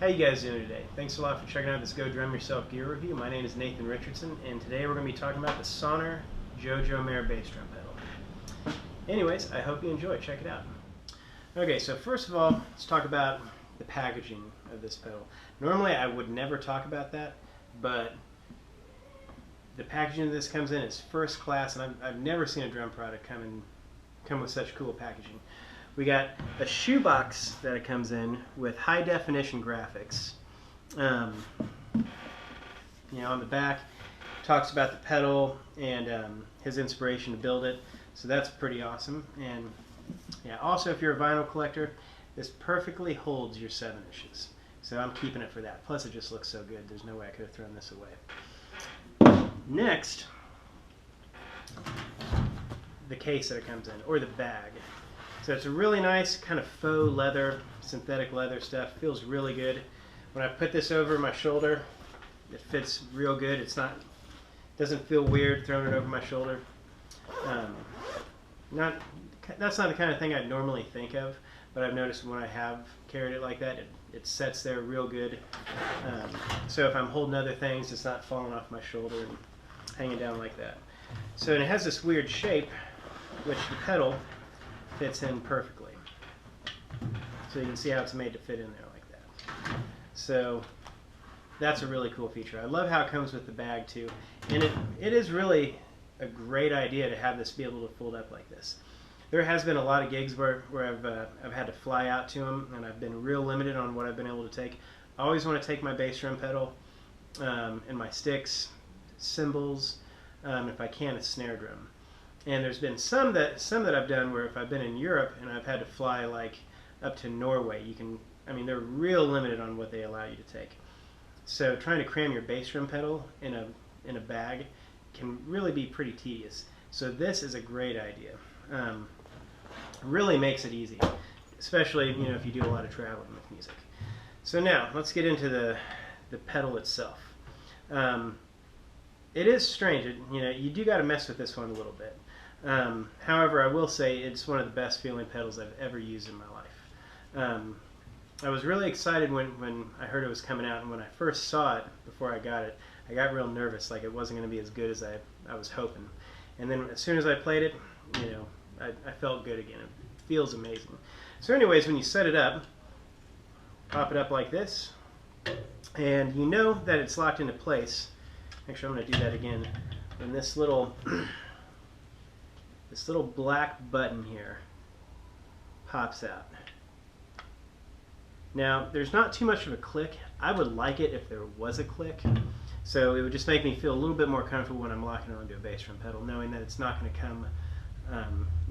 How you guys doing today? Thanks a lot for checking out this Go Drum Yourself gear review. My name is Nathan Richardson, and today we're going to be talking about the Sonor JoJo bass drum pedal. Anyways, I hope you enjoy it. Check it out. Okay, so first of all, let's talk about the packaging of this pedal. Normally I would never talk about that, but the packaging of this comes in as first class, and I've never seen a drum product come with such cool packaging. We got a shoebox that it comes in with high definition graphics. On the back talks about the pedal and his inspiration to build it, so that's pretty awesome. And yeah, also if you're a vinyl collector, this perfectly holds your 7-inches, so I'm keeping it for that. Plus it just looks so good, there's no way I could have thrown this away. Next, the case that it comes in, or the bag. So it's a really nice kind of faux leather, synthetic leather stuff. Feels really good. When I put this over my shoulder, it fits real good. Doesn't feel weird throwing it over my shoulder. That's not the kind of thing I'd normally think of, but I've noticed when I have carried it like that, it sets there real good. So if I'm holding other things, it's not falling off my shoulder and hanging down like that. So it has this weird shape, which the pedal fits in perfectly. So you can see how it's made to fit in there like that. So that's a really cool feature. I love how it comes with the bag too. And it is really a great idea to have this be able to fold up like this. There has been a lot of gigs where I've had to fly out to them, and I've been real limited on what I've been able to take. I always want to take my bass drum pedal and my sticks, cymbals, if I can a snare drum. And there's been some that I've done where if I've been in Europe and I've had to fly like up to Norway, they're real limited on what they allow you to take. So trying to cram your bass drum pedal in a bag can really be pretty tedious. So this is a great idea. Really makes it easy, especially if you do a lot of traveling with music. So now let's get into the pedal itself. It is strange. You do got to mess with this one a little bit. However, I will say it's one of the best feeling pedals I've ever used in my life. I was really excited when I heard it was coming out, and when I first saw it before I got it, I got real nervous, like it wasn't going to be as good as I was hoping. And then as soon as I played it, I felt good again. It feels amazing. So anyways, when you set it up, pop it up like this, and you know that it's locked into place. Actually, I'm going to do that again. And this little black button here pops out. Now, there's not too much of a click. I would like it if there was a click. So it would just make me feel a little bit more comfortable when I'm locking onto a bass drum pedal, knowing that it's not going to come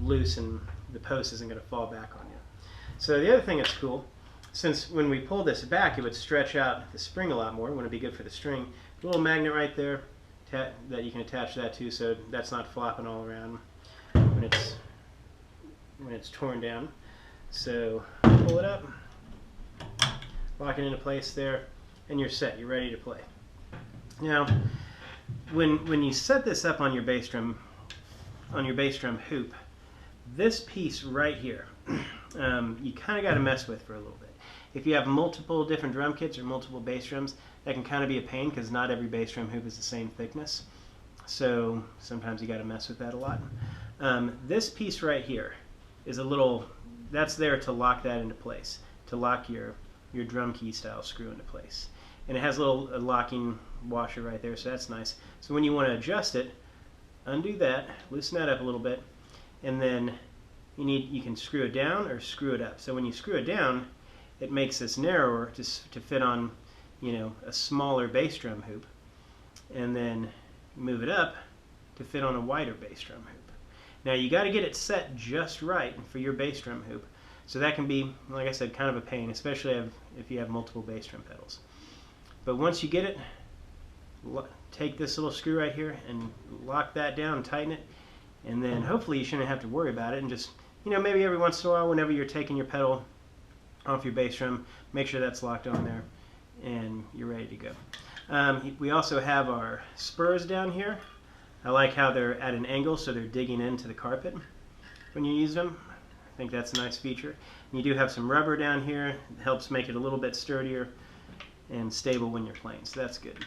loose and the post isn't going to fall back on you. So the other thing that's cool, since when we pull this back, it would stretch out the spring a lot more. Wouldn't it be good for the string? A little magnet right there that you can attach that to, so that's not flopping all around when it's torn down. So pull it up, lock it into place there, and you're set. You're ready to play. Now, when you set this up on your bass drum hoop, this piece right here, you kind of got to mess with for a little bit. If you have multiple different drum kits or multiple bass drums, that can kind of be a pain because not every bass drum hoop is the same thickness. So sometimes you got to mess with that a lot. This piece right here is that's there to lock that into place, to lock your drum key style screw into place. And it has a locking washer right there, so that's nice. So when you want to adjust it, undo that, loosen that up a little bit, and then you can screw it down or screw it up. So when you screw it down, it makes this narrower to fit on a smaller bass drum hoop, and then move it up to fit on a wider bass drum hoop. Now you got to get it set just right for your bass drum hoop, so that can be, like I said, kind of a pain, especially if you have multiple bass drum pedals. But once you get it, take this little screw right here and lock that down and tighten it, and then hopefully you shouldn't have to worry about it, and just maybe every once in a while, whenever you're taking your pedal off your bass drum, make sure that's locked on there and you're ready to go. We also have our spurs down here. I like how they're at an angle, so they're digging into the carpet when you use them. I think that's a nice feature. And you do have some rubber down here. It helps make it a little bit sturdier. and stable when you're playing, so that's good.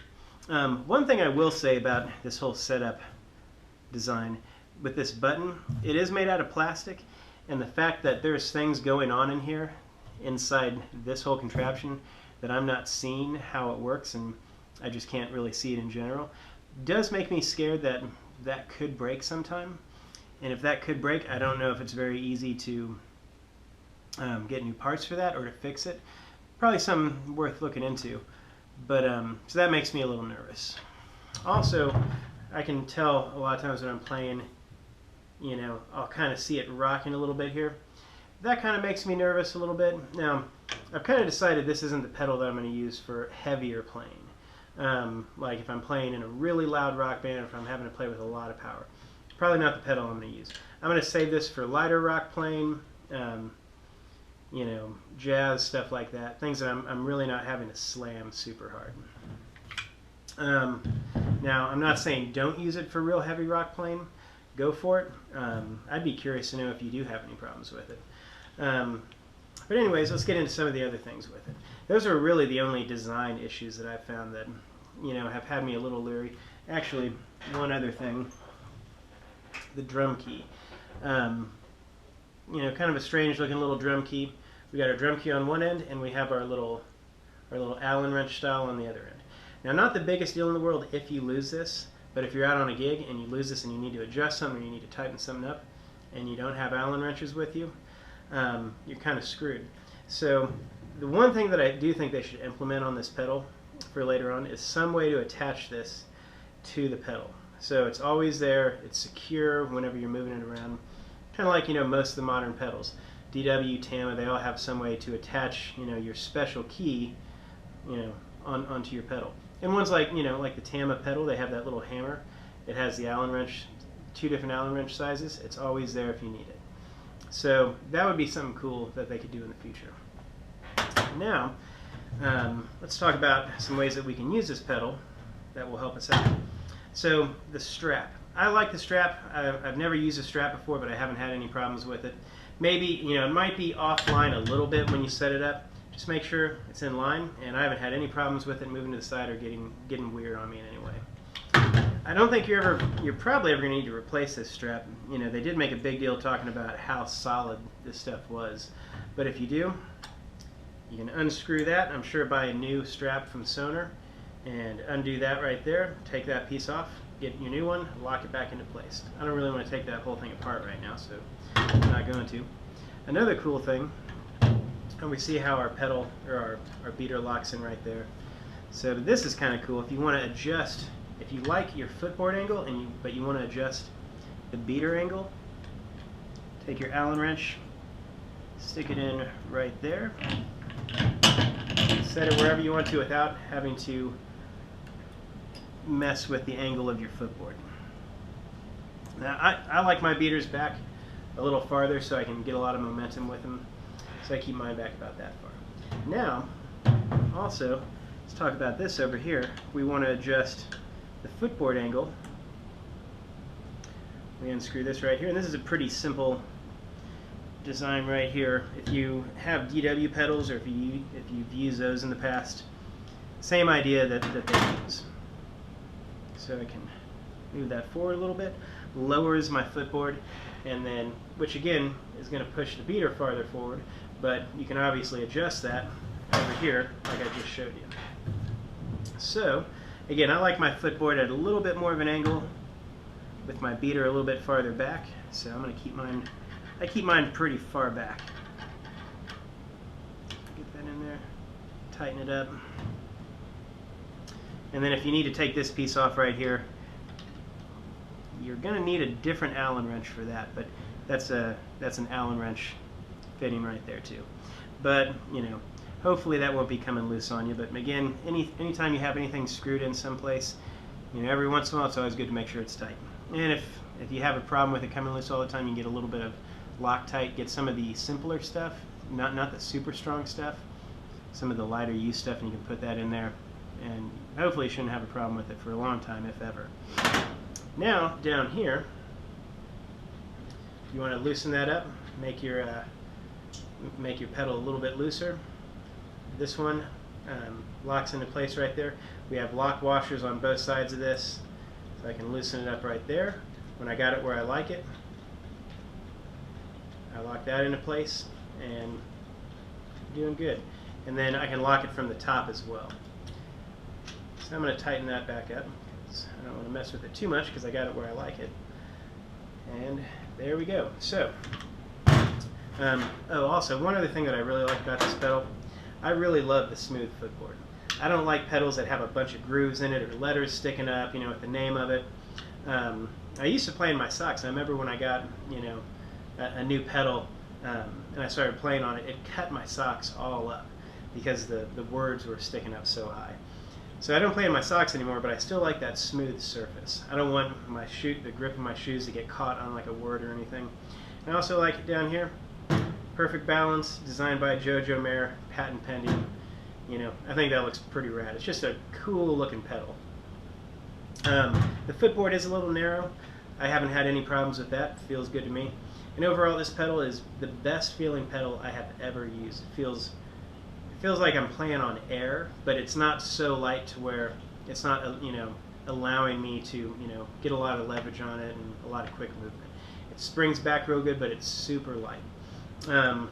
One thing I will say about this whole setup design with this button, it is made out of plastic, and the fact that there's things going on in here inside this whole contraption that I'm not seeing how it works, and I just can't really see it in general, does make me scared that that could break sometime. And if that could break, I don't know if it's very easy to get new parts for that or to fix it. Probably something worth looking into. But so that makes me a little nervous. Also, I can tell a lot of times when I'm playing, you know, I'll kind of see it rocking a little bit here. That kind of makes me nervous a little bit. Now, I've kind of decided this isn't the pedal that I'm going to use for heavier playing. Like if I'm playing in a really loud rock band, or if I'm having to play with a lot of power. Probably not the pedal I'm going to use. I'm going to save this for lighter rock playing, you know, jazz, stuff like that. Things that I'm really not having to slam super hard. Now, I'm not saying don't use it for real heavy rock playing. Go for it. I'd be curious to know if you do have any problems with it. But anyways, let's get into some of the other things with it. Those are really the only design issues that I've found that, you know, have had me a little leery. Actually, one other thing, the drum key. You know, kind of a strange looking little drum key. We got our drum key on one end, and we have our little Allen wrench style on the other end. Now, not the biggest deal in the world if you lose this, but if you're out on a gig and you lose this and you need to adjust something or you need to tighten something up and you don't have Allen wrenches with you, you're kind of screwed. So the one thing that I do think they should implement on this pedal for later on is some way to attach this to the pedal. So it's always there, it's secure whenever you're moving it around. Kind of like, you know, most of the modern pedals. DW, Tama, they all have some way to attach, you know, your special key, you know, onto your pedal. And ones like, you know, like the Tama pedal, they have that little hammer. It has the Allen wrench, 2 different Allen wrench sizes. It's always there if you need it. So that would be something cool that they could do in the future. Now, let's talk about some ways that we can use this pedal that will help us out. So the strap. I like the strap. I've never used a strap before, but I haven't had any problems with it. Maybe, you know, it might be offline a little bit when you set it up. Just make sure it's in line, and I haven't had any problems with it moving to the side or getting weird on me in any way. I don't think you're probably ever going to need to replace this strap. You know, they did make a big deal talking about how solid this stuff was. But if you do, you can unscrew that. I'm sure buy a new strap from Sonor and undo that right there. Take that piece off, get your new one, lock it back into place. I don't really want to take that whole thing apart right now, so I'm not going to. Another cool thing, and we see how our pedal, or our beater locks in right there. So this is kind of cool. If you want to adjust, if you like your footboard angle, but you want to adjust the beater angle, take your Allen wrench, stick it in right there, set it wherever you want to without having to mess with the angle of your footboard. Now, I like my beaters back a little farther so I can get a lot of momentum with them, so I keep mine back about that far. Now, also, let's talk about this over here. We want to adjust the footboard angle. We unscrew this right here, and this is a pretty simple design right here. If you have DW pedals, or if you've used those in the past, same idea that they use. So I can move that forward a little bit, lowers my footboard, and then, which again is going to push the beater farther forward, but you can obviously adjust that over here like I just showed you. So again, I like my footboard at a little bit more of an angle with my beater a little bit farther back, so I'm going to keep mine, I keep mine pretty far back. Get that in there, tighten it up. And then if you need to take this piece off right here, you're going to need a different Allen wrench for that, but that's an Allen wrench fitting right there too. But, you know, hopefully that won't be coming loose on you. But again, anytime you have anything screwed in someplace, you know, every once in a while it's always good to make sure it's tight. And if you have a problem with it coming loose all the time, you can get a little bit of Loctite. Get some of the simpler stuff, not the super strong stuff, some of the lighter use stuff, and you can put that in there. And hopefully you shouldn't have a problem with it for a long time, if ever. Now, down here, you want to loosen that up, make your pedal a little bit looser. This one locks into place right there. We have lock washers on both sides of this, so I can loosen it up right there. When I got it where I like it, I lock that into place, and doing good. And then I can lock it from the top as well. So I'm going to tighten that back up. I don't want to mess with it too much because I got it where I like it. And there we go. So, also one other thing that I really like about this pedal, I really love the smooth footboard. I don't like pedals that have a bunch of grooves in it or letters sticking up, with the name of it. I used to play in my socks, and I remember when I got, a new pedal and I started playing on it, it cut my socks all up because the words were sticking up so high. So I don't play in my socks anymore, but I still like that smooth surface. I don't want the grip of my shoes to get caught on like a word or anything. I also like it down here. Perfect balance, designed by JoJo Mayer, patent pending. I think that looks pretty rad. It's just a cool looking pedal. The footboard is a little narrow. I haven't had any problems with that. It feels good to me. And overall, this pedal is the best feeling pedal I have ever used. It feels like I'm playing on air, but it's not so light to where it's not, allowing me to, get a lot of leverage on it and a lot of quick movement. It springs back real good, but it's super light. And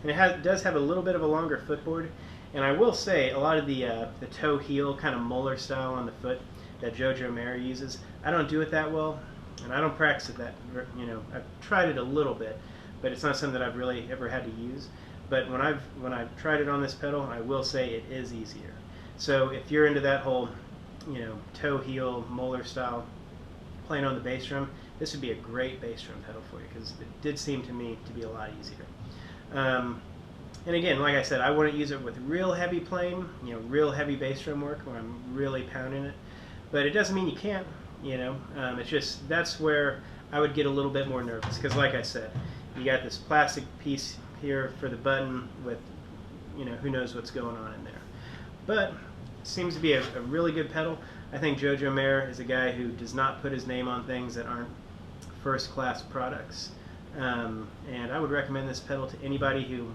it does have a little bit of a longer footboard. And I will say, a lot of the toe heel kind of molar style on the foot that JoJo Mayer uses, I don't do it that well, and I don't practice it that, I've tried it a little bit, but it's not something that I've really ever had to use. But when I've tried it on this pedal, I will say it is easier. So if you're into that whole, toe heel molar style playing on the bass drum, this would be a great bass drum pedal for you because it did seem to me to be a lot easier. And again, like I said, I wouldn't use it with real heavy playing, real heavy bass drum work where I'm really pounding it. But it doesn't mean you can't, it's just that's where I would get a little bit more nervous because, like I said, you got this plastic piece here for the button with, who knows what's going on in there. But it seems to be a really good pedal. I think JoJo Mayer is a guy who does not put his name on things that aren't first-class products. And I would recommend this pedal to anybody who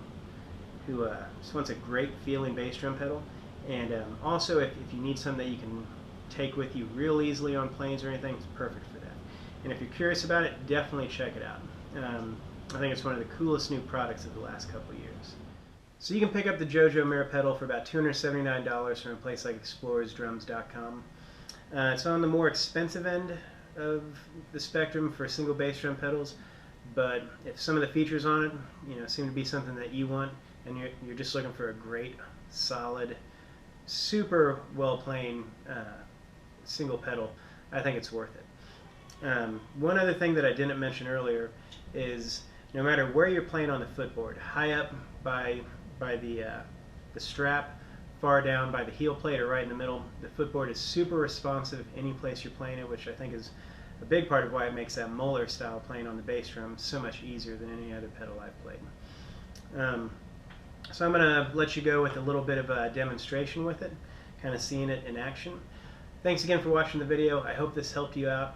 just wants a great feeling bass drum pedal. And also, if you need something that you can take with you real easily on planes or anything, it's perfect for that. And if you're curious about it, definitely check it out. I think it's one of the coolest new products of the last couple of years. So you can pick up the JoJo Mayer pedal for about $279 from a place like explorersdrums.com. It's on the more expensive end of the spectrum for single bass drum pedals, but if some of the features on it, seem to be something that you want, and you're just looking for a great, solid, super well playing single pedal, I think it's worth it. One other thing that I didn't mention earlier is no matter where you're playing on the footboard, high up by the strap, far down by the heel plate, or right in the middle, the footboard is super responsive any place you're playing it, which I think is a big part of why it makes that molar style playing on the bass drum so much easier than any other pedal I've played. So I'm going to let you go with a little bit of a demonstration with it, kind of seeing it in action. Thanks again for watching the video. I hope this helped you out.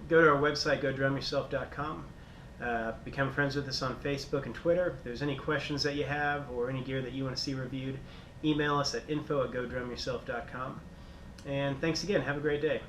Go to our website, godrumyourself.com. Become friends with us on Facebook and Twitter. If there's any questions that you have or any gear that you want to see reviewed, email us at info@godrumyourself.com. And thanks again. Have a great day.